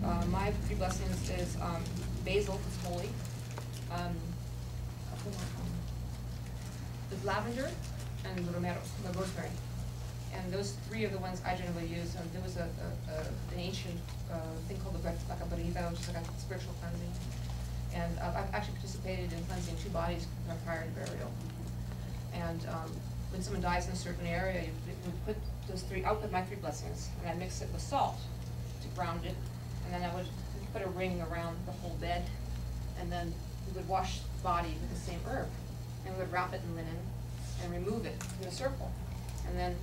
My 3 blessings is basil, it's holy. There's lavender and romero, the rosemary. And those 3 are the ones I generally use. There was an ancient thing called the barida, which is like a spiritual cleansing. And I've actually participated in cleansing 2 bodies prior to burial. And when someone dies in a certain area, you put those 3, I would put my 3 blessings, and I mix it with salt to ground it. And then I would put a ring around the whole bed, and then we would wash the body with the same herb. And we would wrap it in linen and remove it in a circle. And then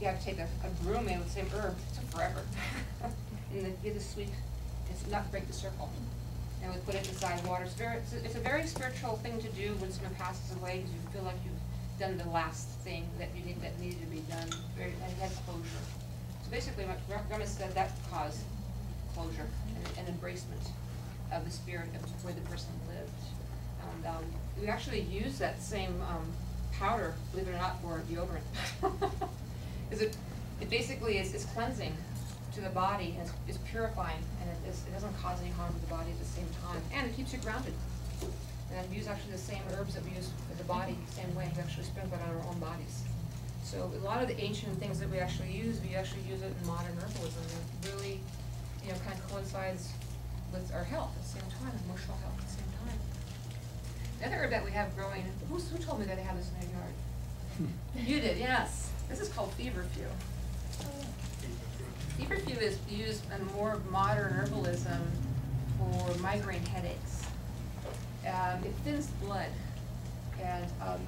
you have to take a broom made with the same herb. It took forever. And then get the sweet, it's not break the circle. And we put it inside water. It's a very spiritual thing to do when someone passes away, because you feel like you've done the last thing that needed to be done. And it has closure. So basically, my grandma said that caused closure and embracement of the spirit of where the person lived. And we actually use that same powder, believe it or not, for deodorant. It basically is cleansing to the body, and it's purifying, and it doesn't cause any harm to the body at the same time, and it keeps you grounded. And we use actually the same herbs that we use for the body, same way. We actually sprinkle it on our own bodies. So a lot of the ancient things that we actually use it in modern herbalism. It really, kind of coincides with our health at the same time, emotional health at the same time. Another herb that we have growing, who told me that they have this in their yard? You did, yes. This is called feverfew. Feverfew is used in more modern herbalism for migraine headaches. It thins blood, and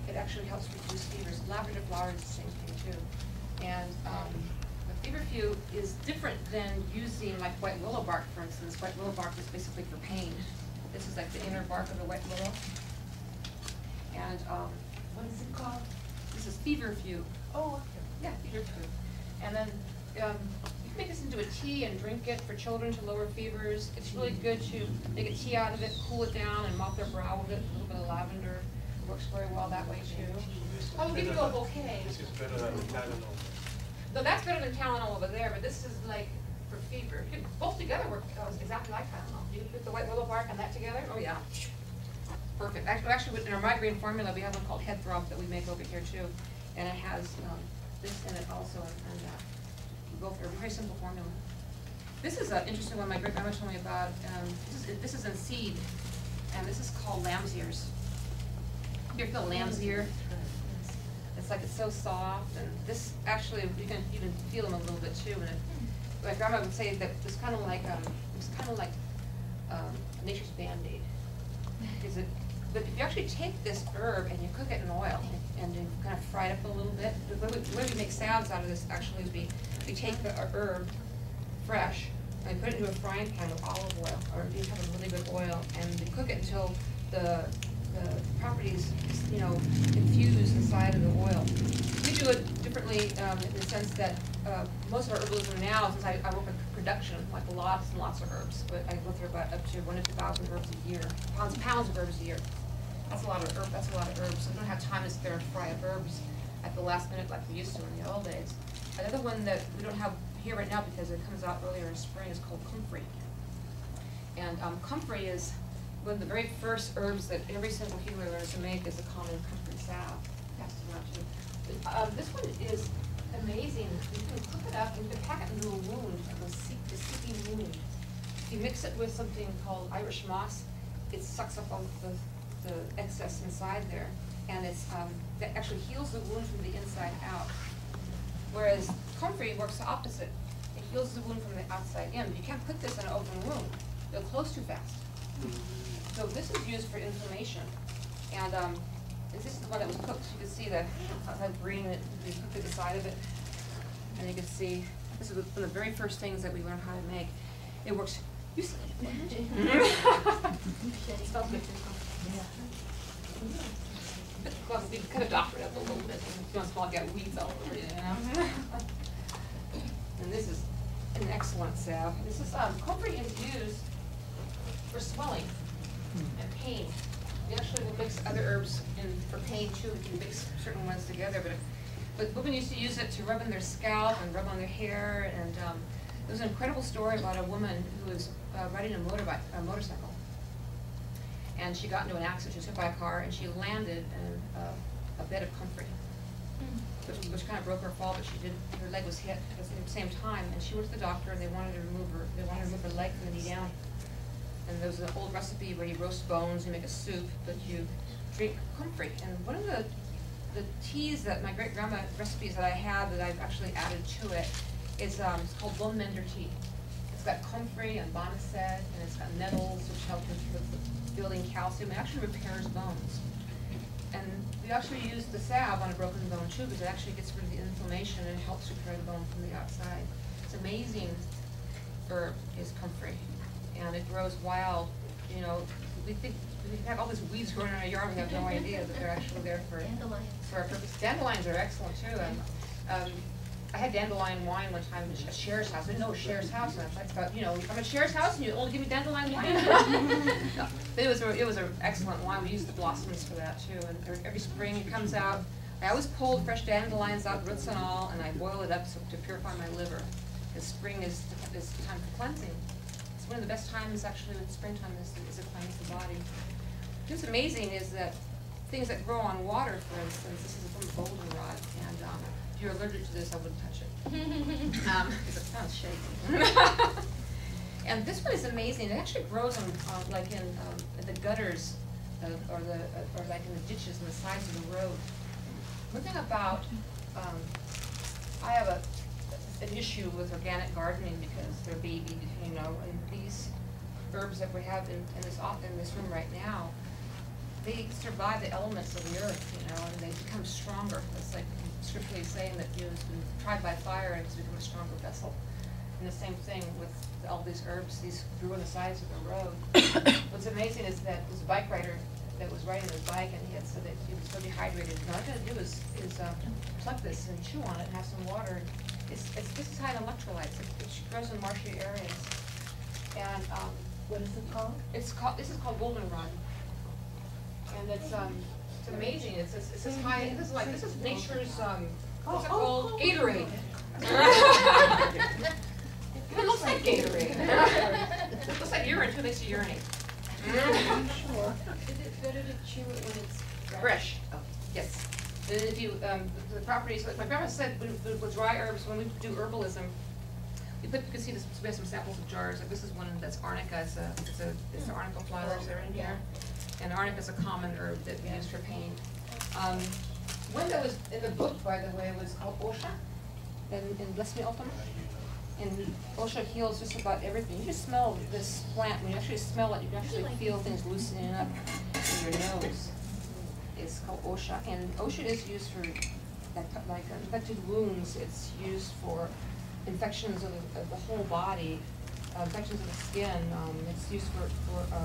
it actually helps reduce fevers. Lavender flower is the same thing too. And the feverfew is different than using like white willow bark, for instance. White willow bark is basically for pain. This is like the inner bark of the white willow. And what is it called? This is feverfew. Oh, okay. Yeah, feverfew. And then you can make this into a tea and drink it for children to lower fevers. It's really good to make a tea out of it, cool it down, and mop their brow with it. A little bit of lavender. It works very well that way too. I'll give you a bouquet. This is better than Tylenol. No, that's better than Tylenol over there, but this is like for fever. Both together work exactly like Tylenol. You put the white willow bark and that together. Oh yeah. Perfect. Actually, in our migraine formula, we have one called Head Throb that we make over here too, and it has this in it also, and both are a very simple formula. This is an interesting one my great grandma told me about. This is in seed, and this is called lamb's ears. You ever feel lamb's ear? It's like it's so soft, and this actually you can even feel them a little bit too. And my grandma would say that it's kind of like nature's Band-Aid. But if you actually take this herb and you cook it in oil and you kind of fry it up a little bit, the way we make salves out of this actually is we take the herb fresh and put it into a frying pan with olive oil, or you have a really good oil, and we cook it until the properties, infuse inside of the oil. We do it differently in the sense that most of our herbalism now, since I work with production, like lots and lots of herbs, but I go through about up to 1,000 to 2,000 herbs a year, pounds of herbs a year. That's a lot of herbs. That's a lot of herbs. So I don't have time to sit there and fry up herbs at the last minute like we used to in the old days. Another one that we don't have here right now because it comes out earlier in spring is called comfrey. And comfrey is one of the very first herbs that every single healer learns to make is a common comfrey salve. This one is amazing. You can cook it up and you can pack it into a wound, a seeping wound. If you mix it with something called Irish moss, it sucks up all the excess inside there, and that actually heals the wound from the inside out. Whereas comfrey works the opposite. It heals the wound from the outside in. You can't put this in an open wound. It'll close too fast. So this is used for inflammation. And this is the one that was cooked. You can see how green we cooked the side of it. And you can see, this is one of the very first things that we learned how to make. It works. You see it smells good. Well, we could have doctored it up a little bit. If you don't smell, get weeds all over it, And this is an excellent salve. This is comfrey is used for swelling and pain. We actually will mix other herbs in for pain too. We can mix certain ones together, but women used to use it to rub in their scalp and rub on their hair, and There's an incredible story about a woman who was riding a motorcycle, and she got into an accident. She was hit by a car, and she landed in a bed of comfrey, which kind of broke her fall. But her leg was hit at the same time, and she went to the doctor, and they wanted to remove her leg from the knee down. And there was an old recipe where you roast bones, you make a soup, but you drink comfrey. And one of the teas that my great-grandma recipes that I have that I've actually added to it is it's called bone mender tea. It's got comfrey and boneset, and it's got nettles, which help with building calcium. It actually repairs bones. And we actually use the salve on a broken bone too, because it actually gets rid of the inflammation and it helps repair the bone from the outside. It's amazing herb is comfrey, and it grows wild. You know, we think we have all these weeds growing in our yard. We have no idea that they're actually there for our purpose. Dandelions are excellent too. I had dandelion wine one time at Cher's house. I didn't know it was Cher's house, and I thought, you know, I'm at Cher's house and you only give me dandelion wine. No, but it was an excellent wine. We used the blossoms for that too. And every spring it comes out. I always pull fresh dandelions out, roots and all, and I boil it up to purify my liver. Because spring is time for cleansing. It's one of the best times actually with springtime is to cleanse the body. What's amazing is that things that grow on water, for instance, this is from goldenrod, and if you're allergic to this, I wouldn't touch it because it sounds shaky. And this one is amazing. It actually grows on like in the gutters, or like in the ditches on the sides of the road. One thing about I have an issue with organic gardening because they're babied, you know, and these herbs that we have in this room right now, they survive the elements of the earth, you know, and they become stronger. It's like scripturally saying that, you know, it's been tried by fire and it's become a stronger vessel. And the same thing with all these herbs, these grew on the sides of the road. What's amazing is that this bike rider that was riding his bike, and he had said that he was so dehydrated. And all I gotta do is pluck this and chew on it and have some water. This is high in electrolytes. It grows in marshy areas. And what is it called? This is called goldenrod. And it's amazing. It's high. This is nature's what's it called? Gatorade. It looks like Gatorade. It looks like urine too. Makes you urinate. Sure. Is it better to chew it when it's Fresh. Oh, yes. And if you the properties, like my grandma said, with dry herbs, when we do herbalism, you can see this. We have some samples of jars. Like this is one that's arnica. It's the arnica flowers that are in here. And arnica is a common herb that we use for pain. One that was in the book, by the way, was called Osha, in Bless Me Ultima. And Osha heals just about everything. You just smell this plant. When you actually smell it, you can actually feel things loosening up in your nose. It's called Osha. And Osha is used for like infected wounds. It's used for infections of the whole body. Infections of the skin. It's used for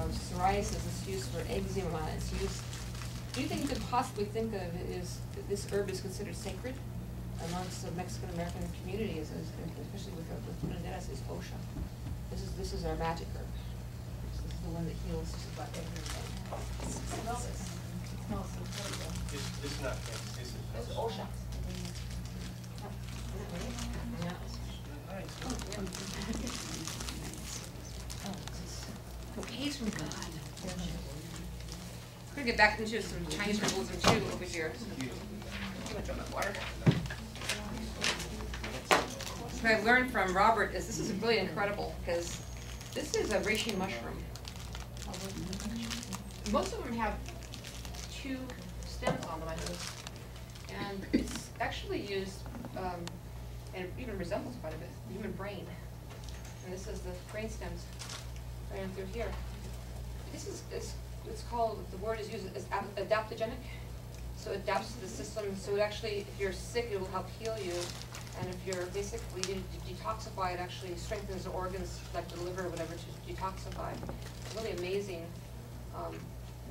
psoriasis. It's used for eczema. It's used. Do you think you could possibly think of it as this herb is considered sacred amongst the Mexican American community, especially with Punanderas, is Osha. This is our magic herb. This is the one that heals just about everything. Smell this. It smells incredible. This is not this is Osha. Yeah. Bouquets from God. We're going to get back into some Chinese herbalism too over here. Too much on the water. What I've learned from Robert is this is really incredible because this is a reishi mushroom. Most of them have 2 stems on them, I noticed. And it's actually used, and it even resembles quite a bit, the human brain. And this is the brain stems running through here. This is, it's called, the word is used as adaptogenic. So it adapts to the system. So it actually, if you're sick, it will help heal you. And if you're basically detoxify, it actually strengthens the organs like the liver or whatever to detoxify. It's really amazing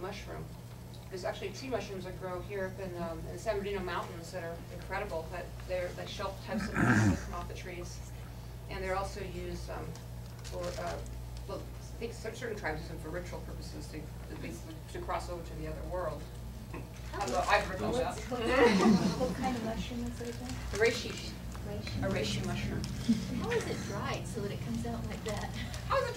mushroom. There's actually tree mushrooms that grow here up in the San Bernardino Mountains that are incredible. But they're like shelf types of mushrooms that come off the trees. And they're also used for, well, I think certain tribes use them for ritual purposes to cross over to the other world. Although I've heard about that. What kind of mushroom is it again? The reishi. A reishi mushroom. How is it dried so that it comes out like that? How is it